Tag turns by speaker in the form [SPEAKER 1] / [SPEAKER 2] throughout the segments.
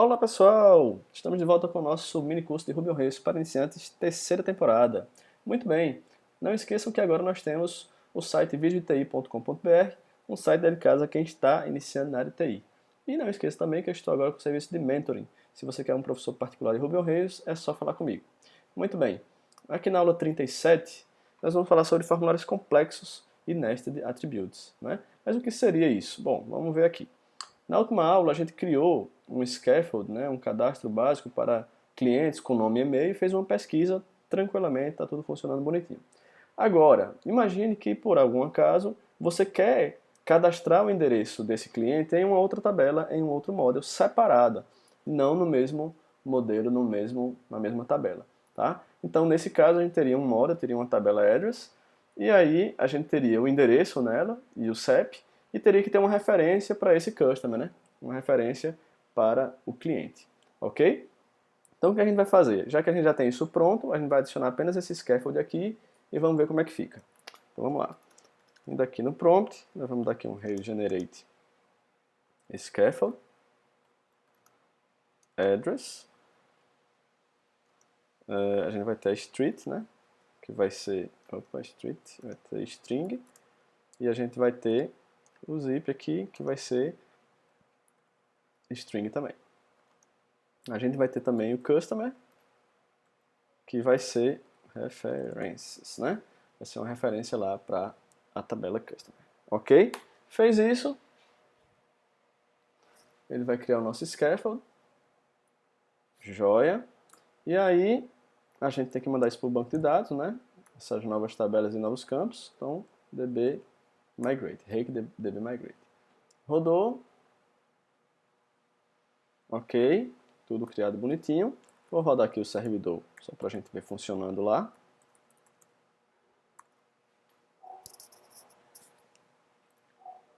[SPEAKER 1] Olá pessoal, estamos de volta com o nosso mini curso de Ruby on Rails para iniciantes, terceira temporada. Muito bem, não esqueçam que agora nós temos o site videoti.com.br, um site dedicado a quem está iniciando na área de TI. E não esqueça também que eu estou agora com o serviço de mentoring. Se você quer um professor particular de Ruby on Rails, é só falar comigo. Muito bem, aqui na aula 37, nós vamos falar sobre formulários complexos e nested attributes, né? Mas o que seria isso? Bom, vamos ver aqui. Na última aula, a gente criou um scaffold, né, um cadastro básico para clientes com nome e e-mail e fez uma pesquisa tranquilamente, está tudo funcionando bonitinho. Agora, imagine que por algum acaso você quer cadastrar o endereço desse cliente em uma outra tabela, em um outro modelo separada, não no mesmo modelo, na mesma tabela. Tá? Então, nesse caso, a gente teria um model, teria uma tabela address, e aí a gente teria o endereço nela e o CEP, e teria que ter uma referência para esse customer, né? Uma referência para o cliente, ok? Então o que a gente vai fazer? Já que a gente já tem isso pronto, a gente vai adicionar apenas esse scaffold aqui e vamos ver como é que fica. Então vamos lá. Indo aqui no prompt, nós vamos dar aqui um Rails generate scaffold address. A gente vai ter a street, né? Que vai ser, street, vai ter string, e a gente vai ter o zip aqui, que vai ser string também. A gente vai ter também o customer, que vai ser references, né? Vai ser uma referência lá para a tabela customer. Ok? Fez isso, ele vai criar o nosso scaffold. Joia. E aí, a gente tem que mandar isso para o banco de dados, né? Essas novas tabelas e novos campos. Então, db migrate, rake db migrate. Rodou. Ok. Tudo criado bonitinho. Vou rodar aqui o servidor, só para a gente ver funcionando lá.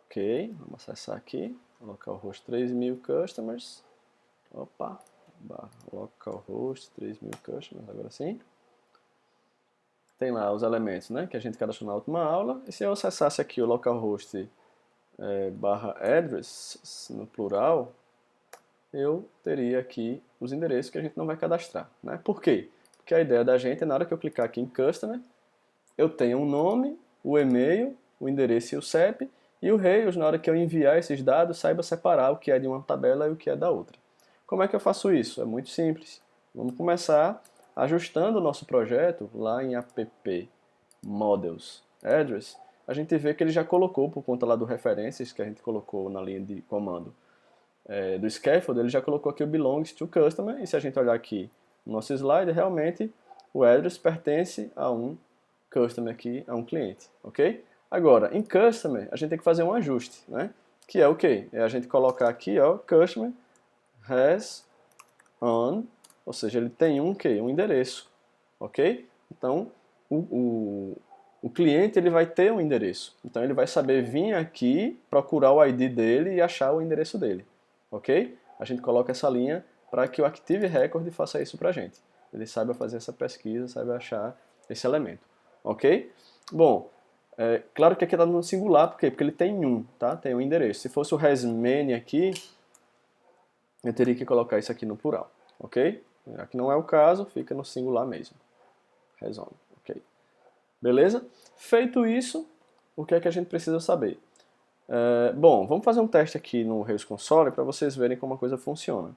[SPEAKER 1] Ok, vamos acessar aqui, localhost 3.000 customers. Opa, localhost 3.000 customers, agora sim. Tem lá os elementos, né, que a gente cadastrou na última aula. E se eu acessasse aqui o localhost /address, no plural, eu teria aqui os endereços que a gente não vai cadastrar, né? Por quê? Porque a ideia da gente é, na hora que eu clicar aqui em Customer, eu tenho um nome, o e-mail, o endereço e o CEP, e o Rails, na hora que eu enviar esses dados, saiba separar o que é de uma tabela e o que é da outra. Como é que eu faço isso? É muito simples. Vamos começar ajustando o nosso projeto lá em app models address. A gente vê que ele já colocou, por conta lá do referências que a gente colocou na linha de comando do scaffold, ele já colocou aqui o belongs to customer, e se a gente olhar aqui no nosso slide, realmente o address pertence a um customer aqui, a um cliente, ok? Agora, em customer, a gente tem que fazer um ajuste, né? Que é o quê? É a gente colocar aqui, ó, customer has on, ou seja, ele tem um quê? Um endereço, ok? Então, o cliente ele vai ter um endereço. Então, ele vai saber vir aqui, procurar o ID dele e achar o endereço dele, ok? A gente coloca essa linha para que o Active Record faça isso para a gente. Ele saiba fazer essa pesquisa, saiba achar esse elemento, ok? Bom, claro que aqui está no singular, por quê? Porque ele tem um, tá? Tem um endereço. Se fosse o has many aqui, eu teria que colocar isso aqui no plural, ok? Aqui não é o caso, fica no singular mesmo. Has on, ok? Beleza? Feito isso, o que é que a gente precisa saber? Bom, vamos fazer um teste aqui no Rails Console para vocês verem como a coisa funciona.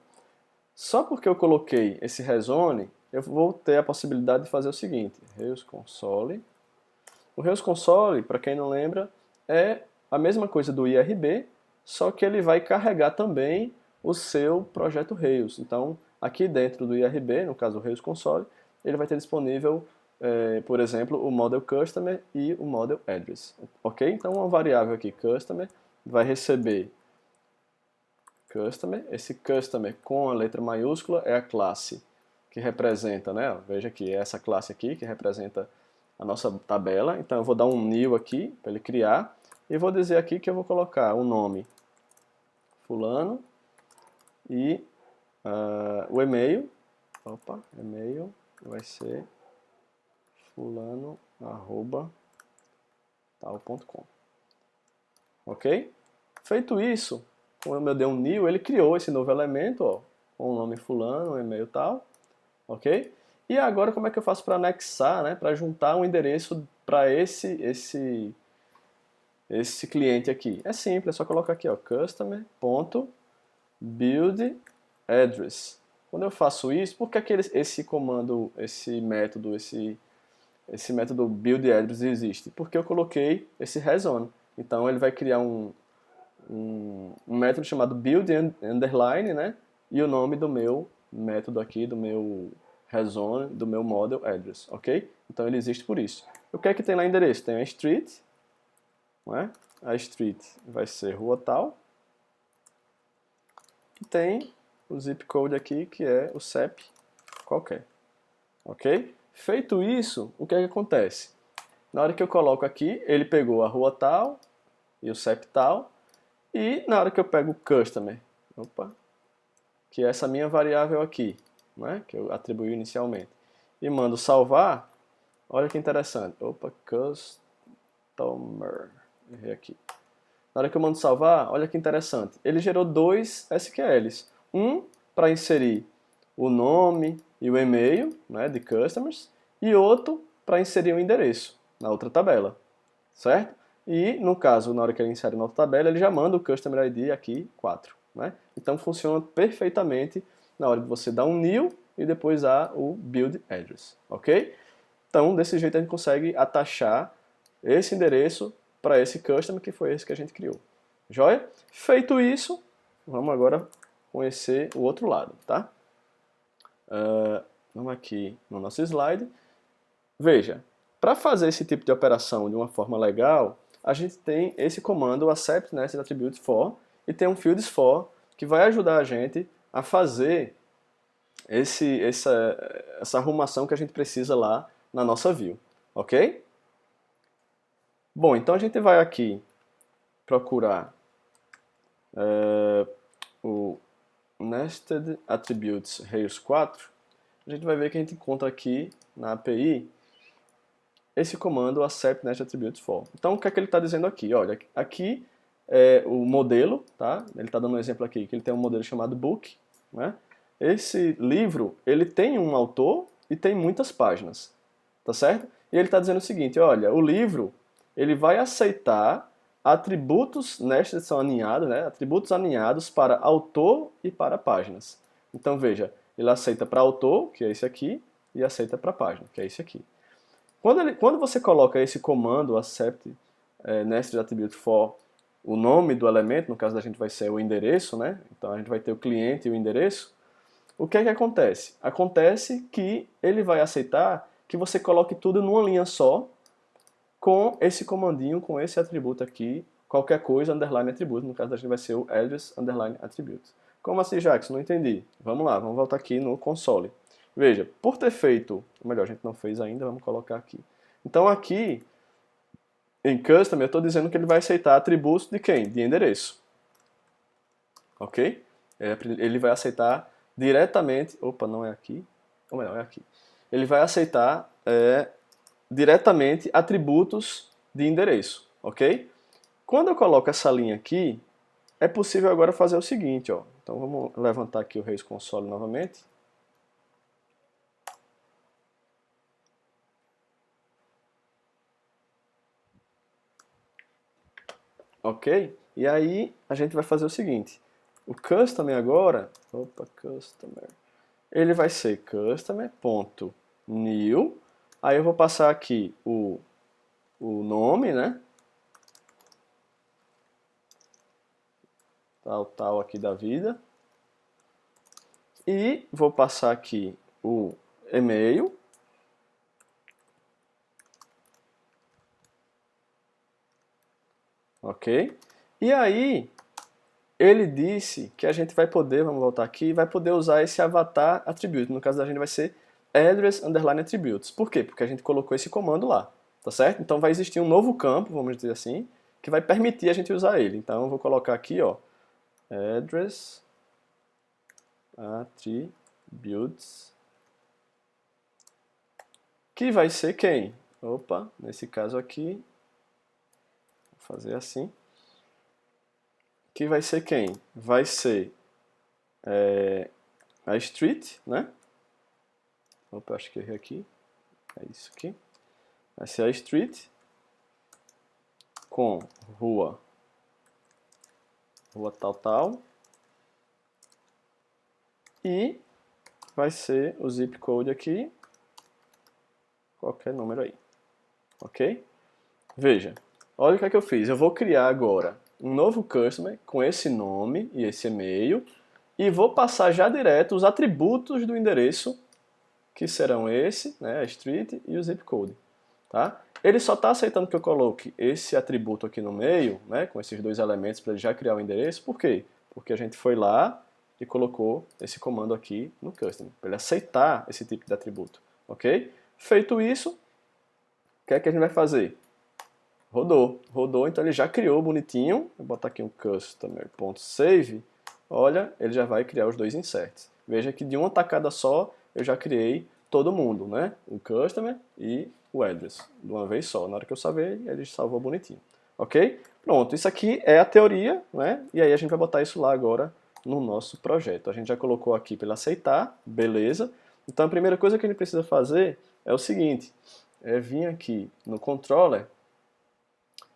[SPEAKER 1] Só porque eu coloquei esse resone, eu vou ter a possibilidade de fazer o seguinte, Rails Console. O Rails Console, para quem não lembra, é a mesma coisa do IRB, só que ele vai carregar também o seu projeto Rails. Então, aqui dentro do IRB, no caso o Rails Console, ele vai ter disponível, por exemplo, o model customer e o model address. Ok? Então, uma variável aqui, customer, vai receber customer. Esse customer com a letra maiúscula é a classe que representa, né? Veja que é essa classe aqui que representa a nossa tabela. Então eu vou dar um new aqui para ele criar e vou dizer aqui que eu vou colocar o nome fulano e o e-mail. Opa, e-mail vai ser fulano@tal.com. Ok? Feito isso, como eu dei um new, ele criou esse novo elemento, ó, com o nome fulano, o e-mail tal, ok? E agora como é que eu faço para anexar, né, para juntar um endereço para esse cliente aqui? É simples, é só colocar aqui, ó, customer.buildAddress. Quando eu faço isso, por que esse comando, esse método buildAddress existe? Porque eu coloquei esse hasOn. Então ele vai criar um método chamado build underline, né? E o nome do meu método aqui, do meu hasOn, do meu model address, ok? Então ele existe por isso. O que é que tem lá em endereço? Tem a street, não é? A street vai ser rua tal. E tem o zip code aqui, que é o CEP qualquer, ok? Feito isso, o que é que acontece? Na hora que eu coloco aqui, ele pegou a rua tal e o CEP tal, e na hora que eu pego o customer, opa, que é essa minha variável aqui, né, que eu atribuí inicialmente, e mando salvar, olha que interessante, opa, customer, errei aqui. Na hora que eu mando salvar, olha que interessante, ele gerou dois SQLs, um para inserir o nome e o e-mail, né, de customers, e outro para inserir o endereço na outra tabela, certo? E, no caso, na hora que ele insere na outra tabela, ele já manda o Customer ID aqui 4. Né? Então, funciona perfeitamente na hora de você dar um new e depois dar o build address. Ok? Então, desse jeito a gente consegue atachar esse endereço para esse customer, que foi esse que a gente criou. Joia? Feito isso, vamos agora conhecer o outro lado. Tá? Vamos aqui no nosso slide. Veja, para fazer esse tipo de operação de uma forma legal, a gente tem esse comando accept nested attributes for e tem um fields for que vai ajudar a gente a fazer essa arrumação que a gente precisa lá na nossa view, ok? Bom, então a gente vai aqui procurar o nested attributes Rails 4. A gente vai ver que a gente encontra aqui na API esse comando accept nested attributes for. Então o que é que ele está dizendo aqui? Olha, aqui é o modelo, tá? Ele está dando um exemplo aqui que ele tem um modelo chamado book, né? Esse livro ele tem um autor e tem muitas páginas, tá certo? E ele está dizendo o seguinte: olha, o livro ele vai aceitar atributos nested são aninhados, né? Atributos aninhados para autor e para páginas. Então veja, ele aceita para autor, que é esse aqui, e aceita para página, que é esse aqui. Quando você coloca esse comando accept nested attribute for o nome do elemento, no caso da gente vai ser o endereço, né? Então a gente vai ter o cliente e o endereço. O que é que acontece? Acontece que ele vai aceitar que você coloque tudo numa linha só com esse comandinho, com esse atributo aqui, qualquer coisa, underline atributo. No caso da gente vai ser o address underline attribute. Como assim, Jackson? Não entendi. Vamos lá, vamos voltar aqui no console. Veja, por ter feito, ou melhor, a gente não fez ainda, vamos colocar aqui. Então aqui, em custom, eu estou dizendo que ele vai aceitar atributos de quem? De endereço. Ok? Ele vai aceitar diretamente, opa, não é aqui, ou melhor, é aqui. Ele vai aceitar diretamente atributos de endereço, ok? Quando eu coloco essa linha aqui, é possível agora fazer o seguinte, ó. Então vamos levantar aqui o Rails Console novamente. Ok? E aí a gente vai fazer o seguinte. O customer agora, customer, ele vai ser customer.new. Aí eu vou passar aqui o nome, né? Tal aqui da vida. E vou passar aqui o e-mail. Ok? E aí, ele disse que a gente vai poder, vamos voltar aqui, vai poder usar esse avatar attribute. No caso da gente vai ser address underline attributes. Por quê? Porque a gente colocou esse comando lá, tá certo? Então vai existir um novo campo, vamos dizer assim, que vai permitir a gente usar ele. Então eu vou colocar aqui, ó, address attributes, que vai ser quem? Opa, nesse caso aqui, vou fazer assim, que vai ser quem? Vai ser a street, né? Opa, acho que eu errei aqui. É isso aqui. Vai ser a street com rua tal, tal. E vai ser o zip code aqui, qualquer número aí. Ok? Veja, olha o que é que eu fiz. Eu vou criar agora um novo customer com esse nome e esse e-mail e vou passar já direto os atributos do endereço, que serão esse, né, a street e o zip code. Tá? Ele só está aceitando que eu coloque esse atributo aqui no meio, né, com esses dois elementos para ele já criar o endereço. Por quê? Porque a gente foi lá e colocou esse comando aqui no customer, para ele aceitar esse tipo de atributo. Ok? Feito isso, o que é que a gente vai fazer? Rodou, então ele já criou bonitinho. Vou botar aqui um customer.save. Olha, ele já vai criar os dois inserts. Veja que de uma tacada só eu já criei todo mundo, né? O customer e o address, de uma vez só. Na hora que eu salvei, ele salvou bonitinho. Ok? Pronto, isso aqui é a teoria, né? E aí a gente vai botar isso lá agora no nosso projeto. A gente já colocou aqui para ele aceitar, beleza. Então a primeira coisa que a gente precisa fazer é o seguinte, é vir aqui no controller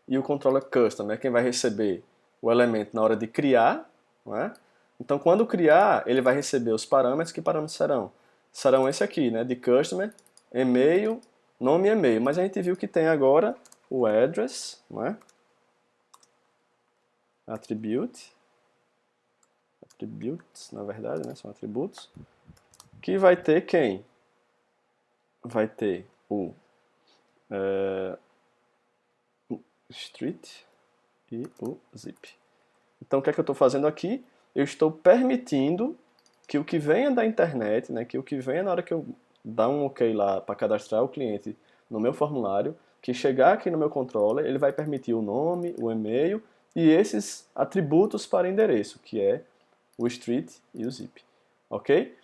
[SPEAKER 1] e o controller custom é quem vai receber o elemento na hora de criar, não é? Então, quando criar, ele vai receber os parâmetros. Que parâmetros serão? Serão esse aqui, né? De customer, e-mail, nome e e-mail. Mas a gente viu que tem agora o address, não é? Attributes, na verdade, né? São atributos. Que vai ter quem? Vai ter o street e o zip. Então, o que é que eu estou fazendo aqui? Eu estou permitindo que o que venha da internet, né, que o que venha na hora que eu dar um OK lá para cadastrar o cliente no meu formulário, que chegar aqui no meu controller, ele vai permitir o nome, o e-mail e esses atributos para endereço, que é o street e o zip. Ok?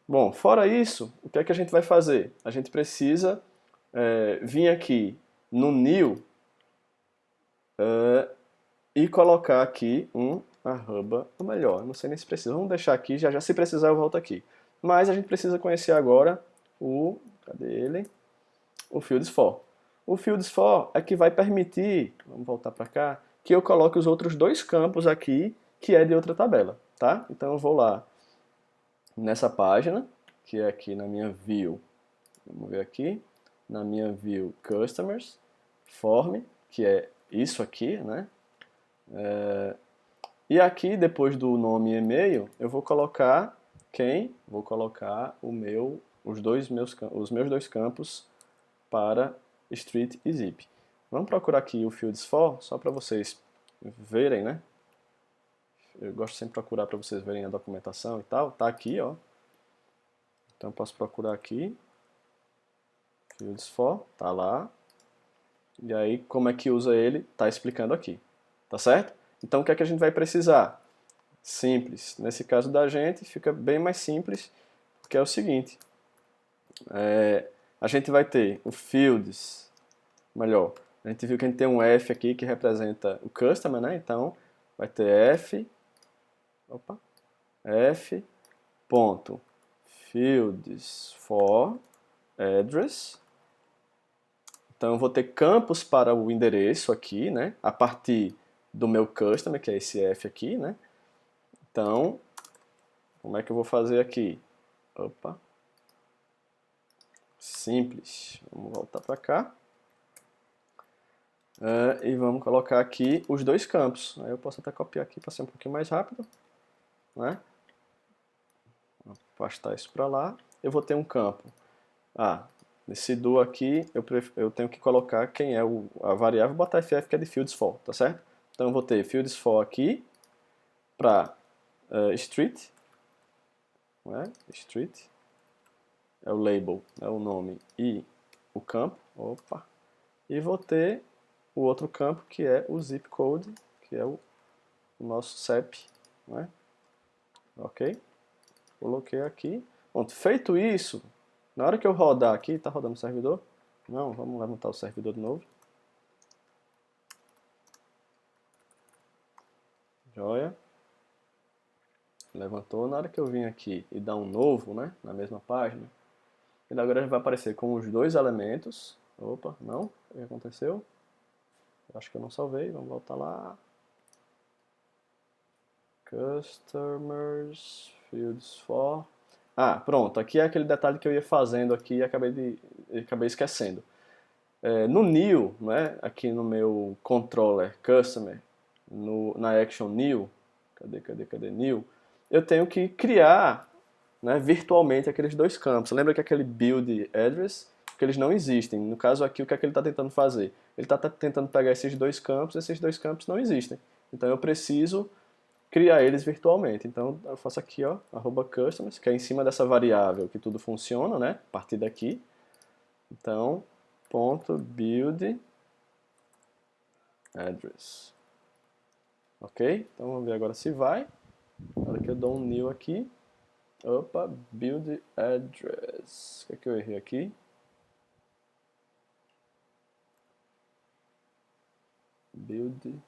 [SPEAKER 1] Bom, fora isso, o que é que a gente vai fazer? A gente precisa vir aqui no new e colocar aqui um arroba, ou melhor, não sei nem se precisa, vamos deixar aqui, já se precisar eu volto aqui. Mas a gente precisa conhecer agora cadê ele? O fields for. O fields for é que vai permitir, vamos voltar para cá, que eu coloque os outros dois campos aqui, que é de outra tabela, tá? Então eu vou lá nessa página, que é aqui na minha view, vamos ver aqui, na minha view customers, form, que é isso aqui, né? E aqui, depois do nome e e-mail, eu vou colocar quem? Vou colocar os meus dois campos para street e zip. Vamos procurar aqui o fields for, só para vocês verem, né? Eu gosto sempre de procurar para vocês verem a documentação e tal. Tá aqui, ó. Então eu posso procurar aqui. Fields for, tá lá. E aí, como é que usa ele? Tá explicando aqui. Tá certo? Então o que é que a gente vai precisar? Simples. Nesse caso da gente, fica bem mais simples, porque é o seguinte. A gente vai ter o fields, melhor, a gente viu que a gente tem um F aqui que representa o customer, né? Então, vai ter F ponto fields for address. Então, eu vou ter campos para o endereço aqui, né? A partir do meu customer, que é esse F aqui, né? Então, como é que eu vou fazer aqui? Simples. Vamos voltar para cá. E vamos colocar aqui os dois campos. Aí eu posso até copiar aqui para ser um pouquinho mais rápido, né? Afastar isso para lá. Eu vou ter um campo. Nesse do aqui eu tenho que colocar quem é a variável, botar ff que é de fields for, tá certo? Então eu vou ter fields for aqui para street, né? Street é o label, é o nome e o campo. E vou ter o outro campo que é o zip code, que é o nosso CEP, né? Ok? Coloquei aqui. Pronto, feito isso, na hora que eu rodar aqui, tá rodando o servidor? Não, vamos levantar o servidor de novo. Joia. levantou. Na hora que eu vim aqui e dar um novo, né, na mesma página, ele agora vai aparecer com os dois elementos. Opa, não, o que aconteceu? Eu acho que eu não salvei, vamos voltar lá. Customers, fields for... Ah, pronto, aqui é aquele detalhe que eu ia fazendo aqui e acabei esquecendo. No new, né, aqui no meu controller customer, na action new, cadê new? Eu tenho que criar, né, virtualmente aqueles dois campos. Lembra que aquele build address, que eles não existem. No caso aqui, o que é que ele está tentando fazer? Ele está tentando pegar esses dois campos não existem. Então eu preciso criar eles virtualmente. Então eu faço aqui, ó, @customers, que é em cima dessa variável que tudo funciona, né? A partir daqui. Então, ponto build address. Ok? Então vamos ver agora se vai. Na hora que eu dou um new aqui. Opa, build address. O que é que eu errei aqui? Build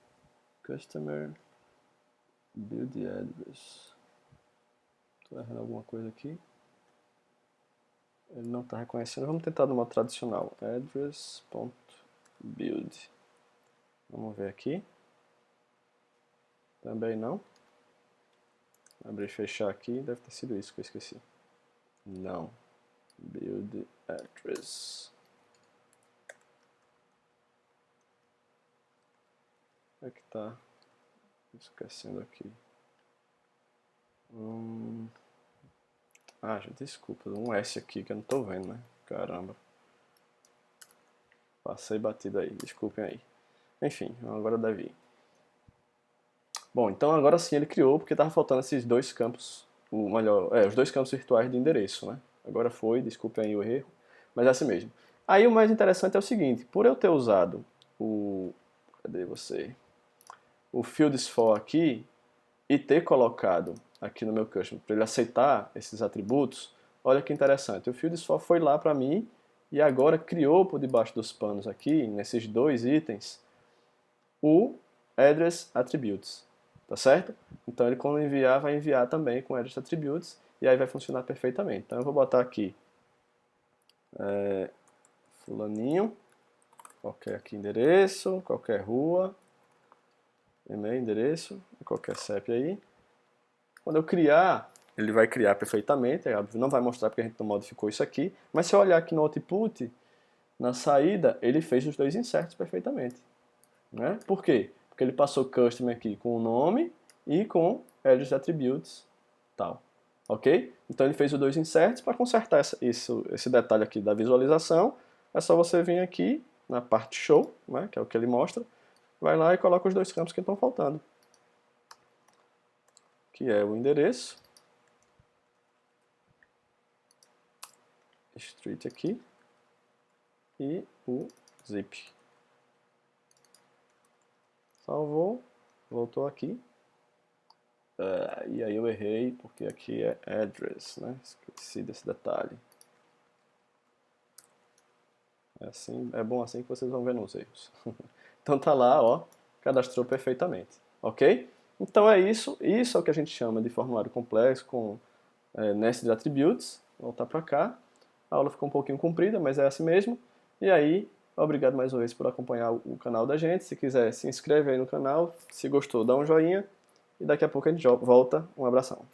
[SPEAKER 1] customer build address. Estou errando alguma coisa aqui. Ele não está reconhecendo. Vamos tentar de uma tradicional. Address.build. Vamos ver aqui. Também não. Abrir e fechar aqui. Deve ter sido isso que eu esqueci. Não. Build address. O que é que está esquecendo aqui? Ah, gente, desculpa, um S aqui que eu não tô vendo, né? Caramba. Passei batido aí, desculpem aí. Enfim, agora deve ir. Bom, então agora sim ele criou, porque estava faltando esses dois campos, os dois campos virtuais de endereço, né? Agora foi, desculpem aí o erro, mas é assim mesmo. Aí o mais interessante é o seguinte, por eu ter usado cadê você? O fields for aqui, e ter colocado aqui no meu customer para ele aceitar esses atributos, olha que interessante, o fields for foi lá para mim e agora criou por debaixo dos panos aqui, nesses dois itens, o address attributes, tá certo? Então ele quando enviar, vai enviar também com address attributes e aí vai funcionar perfeitamente. Então eu vou botar aqui fulaninho, qualquer aqui endereço, qualquer rua, e-mail, endereço, qualquer CEP aí. Quando eu criar, ele vai criar perfeitamente, é óbvio, não vai mostrar porque a gente não modificou isso aqui, mas se eu olhar aqui no output, na saída, ele fez os dois inserts perfeitamente. Né? Por quê? Porque ele passou customer aqui com o nome e com address attributes tal. Ok? Então ele fez os dois inserts. Para consertar esse detalhe aqui da visualização, é só você vir aqui na parte show, né, que é o que ele mostra, vai lá e coloca os dois campos que estão faltando. Que é o endereço, street aqui, e o zip. Salvou, voltou aqui. E aí eu errei, porque aqui é address, né? Esqueci desse detalhe. É bom assim que vocês vão ver nos erros. Então tá lá, ó, cadastrou perfeitamente, ok? Então é isso é o que a gente chama de formulário complexo com nested attributes. Vou voltar para cá. A aula ficou um pouquinho comprida, mas é assim mesmo. E aí, obrigado mais uma vez por acompanhar o canal da gente. Se quiser, se inscreve aí no canal. Se gostou, dá um joinha. E daqui a pouco a gente volta. Um abração.